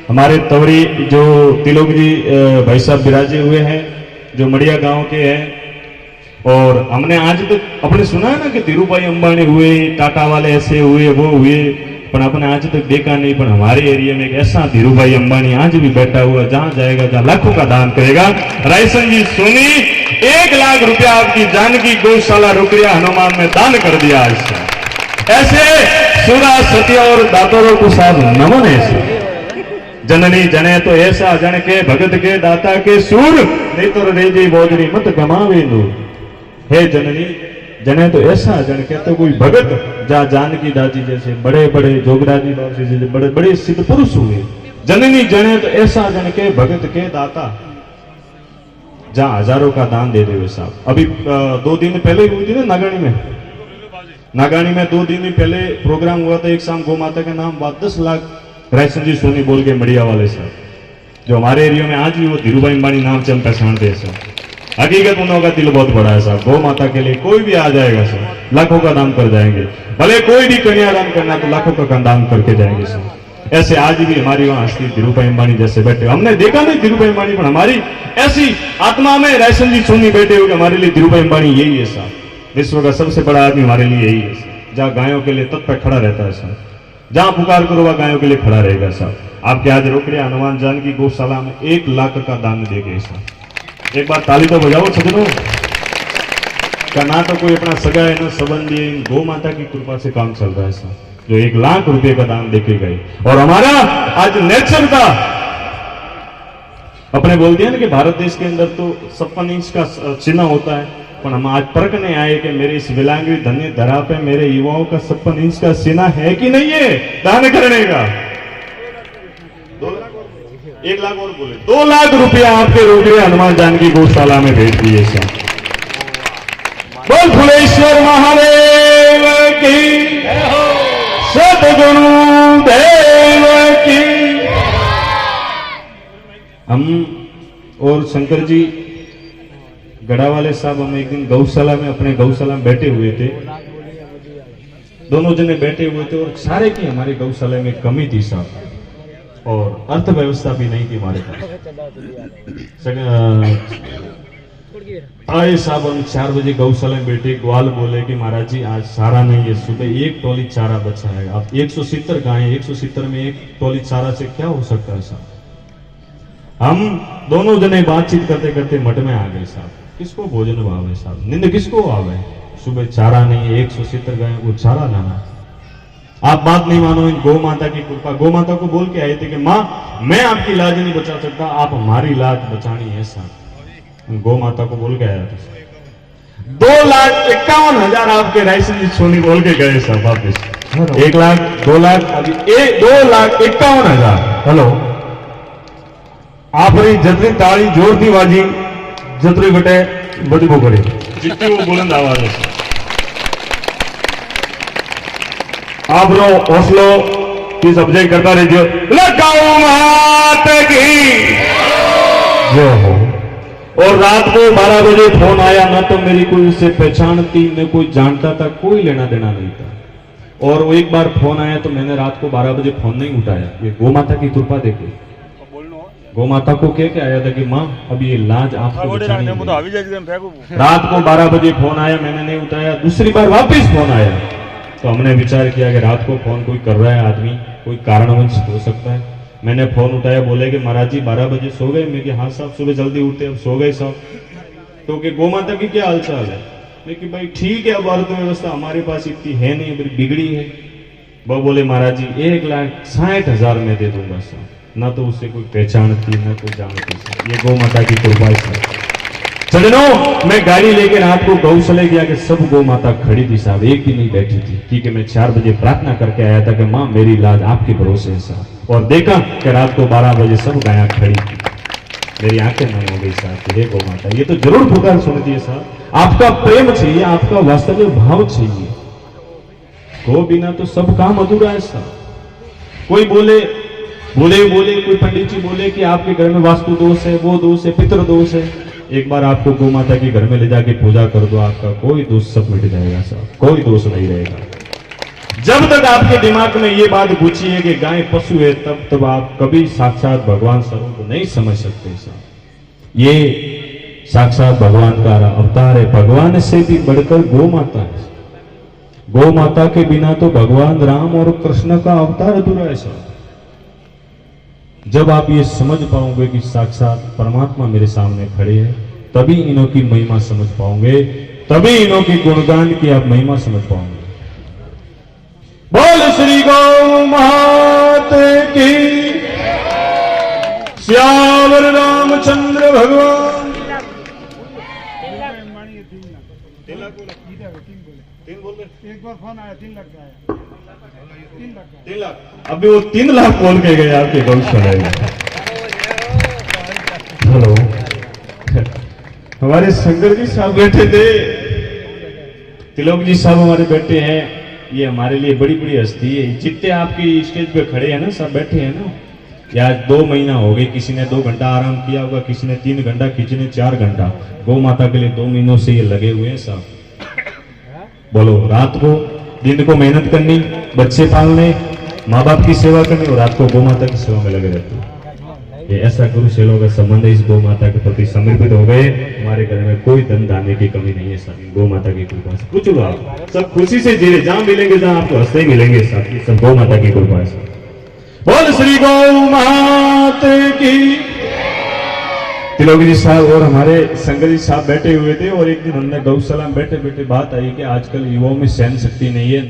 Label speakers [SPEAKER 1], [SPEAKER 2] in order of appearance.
[SPEAKER 1] हमारे तवरी जो तिलोक जी भाई साहब विराजे हुए हैं, जो मड़िया गांव के हैं। और हमने आज तक अपने सुना है ना कि धीरूभाई अंबानी हुए, टाटा वाले ऐसे हुए, वो हुए, पर अपने आज तक देखा नहीं। पर हमारे एरिया में एक ऐसा धीरूभाई अंबानी आज भी बैठा हुआ, जहां जाएगा जहां लाखों का दान करेगा। रायसन जी सोनी 1 लाख रुपया आपकी जानकी गौशाला रुकड़िया हनुमान में दान कर दिया। ऐसे सुरा सत्य और दातरों को साथ नमन। ऐसे जननी जने तो ऐसा जन के भगत के दाता के सूर, नहीं तो रेजी बोजरी मत गमावे नूर। हे जननी जने तो ऐसा जन के तो कोई भगत जा जानकी दादी जैसे बड़े बड़े जोगराजी बाबू जैसे बड़े बड़े सिद्ध पुरुष हुए। जननी जने तो ऐसा जन के भगत के दाता, जहां हजारों का दान दे दे साहब। अभी 2 दिन पहले हुई थी ना नागानी में 2 दिन पहले प्रोग्राम हुआ था। एक शाम गौ माता के नाम बात 10 लाख रायसन जी सोनी बोल के मड़िया वाले साहब, जो हमारे एरिया में आज भी वो धीरूभाई अंबानी नाम से हम पहचानते हैं साहब। हकीकत उन लोगों का दिल बहुत बड़ा है साहब। गौ माता के लिए कोई भी आ जाएगा साहब, लाखों का दान कर जाएंगे। भले कोई भी कन्यादान करना तो लाखों का दान करके जाएंगे साहब। ऐसे आज भी हमारी वहां हस्ती धीरूभाई अंबानी जैसे बैठे, हमने देखा नहीं धीरूभाई अंबानी, पर हमारी ऐसी आत्मा में रायसन जी सोनी बैठे हुए। हमारे लिए धीरूभाई अंबानी यही है साहब, विश्व का सबसे बड़ा आदमी हमारे लिए यही है साहब। जहाँ गायों के लिए तत्पर खड़ा रहता है साहब, जहां पुकार करो वह गायों के लिए खड़ा रहेगा साहब। आपके आज रोकड़िया हनुमान जानकी गौशाला में 1 लाख का दान दे गए साहब। एक बार ताली तो बजाओ सजनों का। ना तो कोई अपना सगा है ना संबंधी है, गौ माता की कृपा से काम चल रहा है साहब, जो 1 लाख रुपए का दान देके गए। और हमारा आज नेचर का अपने बोल दिया ना कि भारत देश के अंदर तो 56 इंच का चिन्ह होता है, पर हम आज परखने आए कि मेरे इस विलांगी धन्य धरा पे मेरे युवाओं का 56 इंच का सीना है कि नहीं है दान करने का। 1 लाख और बोले 2 लाख रुपया आपके रोकड़िया हनुमान जानकी गौशाला में भेज दिए साहब। बोल फुलेश्वर महादेव की, सदगुरु देव की। हम और शंकर जी गढ़ा वाले साहब, हम एक दिन गौशाला में अपने गौशाला में बैठे हुए थे, दोनों जने बैठे हुए थे। और सारे की हमारे गौशाला में कमी थी साहब, और अर्थव्यवस्था भी नहीं थी हमारे पास। आए साहब हम 4 बजे गौशाला में बैठे, ग्वाल बोले कि महाराज जी आज चारा नहीं है, सुबह 1 टोली चारा बचा है। अब 170 गायें, 170 में 1 टोली चारा से क्या हो सकता है साहब। हम दोनों जने बातचीत करते करते मठ में आ गए साहब। किसको भोजन भाव है साहब, नींद किसको आवे, सुबह चारा नहीं है, 170 गायों को चारा लाना। आप बात नहीं मानो, इन गौ माता की कृपा। गौ माता को बोल के आए थे कि माँ मैं आपकी लाज नहीं बचा सकता, आप हमारी लाज बचानी है साहब। गौ माता को बोल के आया था। 2,51,000 आपके रायसन जी सोनी बोल के गए साहब वापिस। 1 लाख 2 लाख अभी 2,51,000। हेलो आपने जतरी ताली जोर दी बाजी जतरी बटे बदबू करे जितनी वो बुलंद आवाज है। आप लोग हौसलो की सब्जेक्ट करता रहिए। लगाओ मात की जो हो। और रात को 12 बजे फोन आया, ना तो मेरी कोई उससे पहचान थी, न कोई जानता था, कोई लेना देना नहीं था। और वो एक बार फोन आया तो मैंने रात को 12 बजे फोन नहीं उठाया। ये गौ माता की कृपा देखो। गौ माता को कह के आया था कि माँ अभी ये लाज आपको बचानी है। रात को 12 बजे फोन आया, मैंने नहीं उठाया। दूसरी बार वापस फोन आया तो हमने विचार किया कि रात को फोन कोई कर रहा है आदमी, कोई कारणवश हो सकता है। मैंने फोन उठाया, बोले कि महाराज जी 12 बजे सो गए। मैं कि हाँ साहब सुबह जल्दी उठते, अब सो गए साहब। क्योंकि गौ माता की क्या हालचाल है। लेकिन भाई ठीक है, अब अर्थव्यवस्था हमारे पास इतनी है नहीं, बिगड़ी है। वो बोले महाराज जी 1,60,000 में दे दूंगा साहब। ना तो उससे कोई पहचान थी ना कोई जानती। ये गौ माता की कृपा है। सजनों मैं गाड़ी लेके रात को गौशाला गया कि सब गौ माता खड़ी थी साहब, एक भी नहीं बैठी थी। क्योंकि मैं 4 बजे प्रार्थना करके आया था कि माँ मेरी लाज आपके भरोसे है साहब। और देखा कि रात को 12 बजे सब गायें खड़ी थी। मेरी आंखें नम हो गई साहब। हे गौ माता, ये तो जरूर पुकार सुनती है साहब। आपका प्रेम चाहिए, आपका वास्तविक भाव चाहिए। गौ बिना तो सब काम अधूरा है साहब। कोई बोले कोई पंडित जी बोले कि आपके घर में वास्तु दोष है, वो दोष है, पितृ दोष है। एक बार आपको गौ माता के घर में ले जाके पूजा कर दो, आपका कोई दोष सब मिट जाएगा साहब, कोई दोष नहीं रहेगा। जब तक आपके दिमाग में ये बात पूछी है कि गाय पशु है, तब आप कभी साक्षात भगवान स्वरूप नहीं समझ सकते साहब। ये साक्षात भगवान का अवतार है। भगवान से भी बढ़कर गौ माता है। गौ माता के बिना तो भगवान राम और कृष्ण का अवतार अधूरा है साहब। जब आप ये समझ पाओगे कि साक्षात परमात्मा मेरे सामने खड़े हैं, तभी इन्हों की महिमा समझ पाओगे, तभी इन्हों की गुणगान की आप महिमा समझ पाओगे। बोल श्री गौ माता की, श्यावर रामचंद्र भगवान। 3 बोल रहे,
[SPEAKER 2] एक बार फोन आया 3 लाख का आया,
[SPEAKER 1] 3 लाख। अभी वो 3 लाख बोल के गए आपके गौशाला में। हेलो, हमारे शंकर जी साहब बैठे थे, तिलोक जी साहब हमारे बैठे हैं। ये हमारे लिए बड़ी बड़ी हस्ती है। जितने आपकी स्टेज पे खड़े हैं ना, सब बैठे हैं ना, या 2 महीना हो गए, किसी ने 2 घंटा आराम किया होगा, किसी ने 3 घंटा, किसी ने 4 घंटा। गौ माता के लिए 2 महीनों से ये लगे हुए हैं सब। बोलो, रात को दिन को मेहनत करनी, बच्चे पालने, माँ बाप की सेवा करनी, और रात को गौ माता की सेवा में लगे रहते हैं। ये ऐसा गुरु सेलों का संबंध है, इस गौ माता के प्रति समर्पित हो गए। हमारे घर में कोई धन धान्य की कमी नहीं है साथी, गौ माता की कृपा से। कुछ लो, आप सब खुशी से जी रहे, जहां मिलेंगे जहां आपको हंसते ही मिलेंगे साथी, सब गौ माता की कृपा से। बोल श्री गौ माता की। तिलोक जी साहब और हमारे शंकर जी साहब बैठे हुए थे, और एक दिन हमने गौशाला में बैठे बैठे बात आई कि आजकल युवाओं में सहन शक्ति नहीं है।